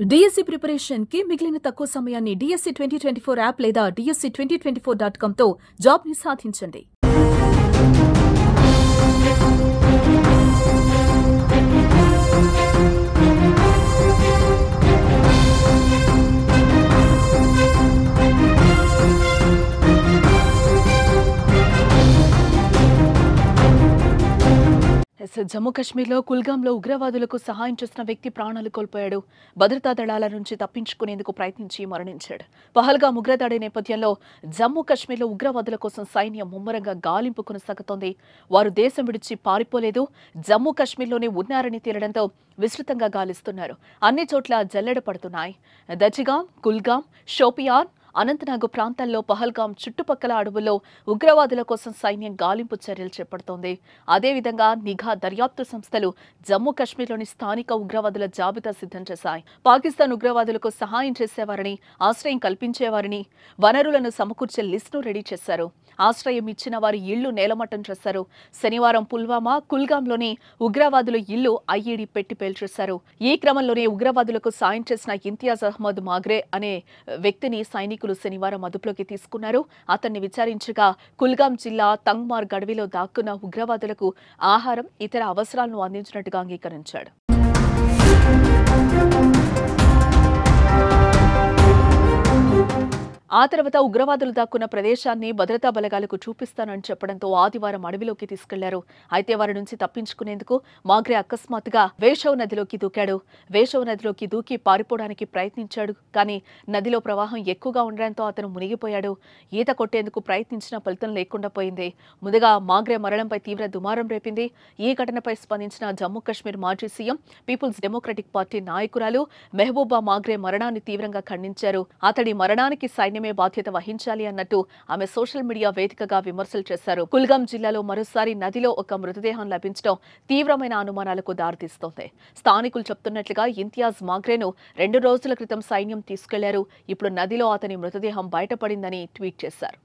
DSC preparation కి మిగిలిన తక్కువ సమయాన్ని డిఎస్సి 2024 యాప్ లేదా DSC2024.com తో జాబ్ ని సాధించండి. జమ్మూ కశ్మీర్లో కుల్గాంలో ఉగ్రవాదులకు సహాయం చేసిన వ్యక్తి ప్రాణాలు కోల్పోయాడు. భద్రతా దళాల నుంచి తప్పించుకునేందుకు ప్రయత్నించి మరణించాడు. పహల్గాం ఉగ్రదాడి నేపథ్యంలో జమ్మూ కశ్మీర్లో ఉగ్రవాదుల కోసం సైన్యం ముమ్మరంగా గాలింపు కొనసాగుతోంది. వారు దేశం విడిచి పారిపోలేదు, జమ్మూ కశ్మీర్లోనే ఉన్నారని తేలడంతో విస్తృతంగా గాలిస్తున్నారు. అన్ని చోట్ల జల్లెడ పడుతున్నాయి. దజిగాం, కుల్గాం, షోపియాన్, అనంతనాగ్ ప్రాంతాల్లో పహల్గాం చుట్టుపక్కల అడవుల్లో ఉగ్రవాదుల కోసం సైన్యం గాలింపు చర్యలు చేపడుతోంది. అదేవిధంగా నిఘా దర్యాప్తు సంస్థలు జమ్మూ కశ్మీర్లోని స్థానిక ఉగ్రవాదుల జాబితా సిద్ధం చేశాయి. పాకిస్తాన్ ఉగ్రవాదులకు సహాయం చేసేవారని, ఆశ్రయం కల్పించేవారని, వనరులను సమకూర్చే లిస్టును రెడీ చేశారు. ఆశ్రయం ఇచ్చిన వారి ఇళ్లు నేలమట్టం చేశారు. శనివారం పుల్వామా, కుల్గాంలోని ఉగ్రవాదుల ఇళ్లు ఐఈడీ పెట్టి పేల్చేశారు. ఈ క్రమంలోనే ఉగ్రవాదులకు సాయం చేసిన ఇంతియాజ్ అహ్మద్ మాగ్రే అనే వ్యక్తిని సైనికులు శనివారం అదుపులోకి తీసుకున్నారు. అతన్ని విచారించగా కుల్గాం జిల్లా తంగ్మార్ గడవిలో దాక్కున్న ఉగ్రవాదులకు ఆహారం, ఇతర అవసరాలను అందించినట్టుగా అంగీకరించాడు. ఆ తర్వాత ఉగ్రవాదులు దాక్కున్న ప్రదేశాన్ని భద్రతా బలగాలకు చూపిస్తానని చెప్పడంతో ఆదివారం అడవిలోకి తీసుకెళ్లారు. అయితే వారి నుంచి తప్పించుకునేందుకు మాగ్రే అకస్మాత్తుగా వేషవ్ నదిలోకి దూకాడు. వేషవ్ నదిలోకి దూకి పారిపోవడానికి ప్రయత్నించాడు. కానీ నదిలో ప్రవాహం ఎక్కువగా ఉండడంతో అతను మునిగిపోయాడు. ఈత కొట్టేందుకు ప్రయత్నించిన ఫలితం లేకుండా పోయింది. ముందుగా మాగ్రే మరణంపై తీవ్ర దుమారం రేపింది. ఈ ఘటనపై స్పందించిన జమ్మూ కశ్మీర్ మాజీ సీఎం, పీపుల్స్ డెమోక్రటిక్ పార్టీ నాయకురాలు మెహబూబా మాగ్రే మరణాన్ని తీవ్రంగా ఖండించారు. అతడి మరణానికి సైన్యమే బాధ్యత వహించాలి అన్నట్టు ఆమె సోషల్ మీడియా వేదికగా విమర్శలు చేశారు. కుల్గాం జిల్లాలో మరోసారి నదిలో ఒక మృతదేహం లభించడం తీవ్రమైన అనుమానాలకు దారితీస్తోంది. స్థానికులు చెప్తున్నట్లుగా ఇంతియాజ్ మాగ్రేను 2 రోజుల క్రితం సైన్యం తీసుకెళ్లారు. ఇప్పుడు నదిలో అతని మృతదేహం బయటపడిందని ట్వీట్ చేశారు.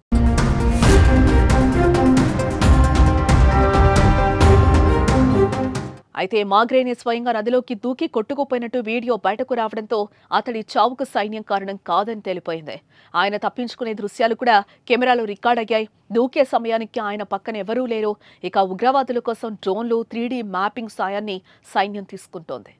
అయితే మాగ్రేనే స్వయంగా నదిలోకి దూకి కొట్టుకుపోయినట్టు వీడియో బయటకు రావడంతో అతడి చావుకు సైన్యం కారణం కాదని తేలిపోయింది. ఆయన తప్పించుకునే దృశ్యాలు కూడా కెమెరాలో రికార్డ్ అయ్యాయి. దూకే సమయానికి ఆయన పక్కన ఎవరూ లేరు. ఇక ఉగ్రవాదుల కోసం డ్రోన్లు, 3D మ్యాపింగ్ సాయాన్ని సైన్యం తీసుకుంటోంది.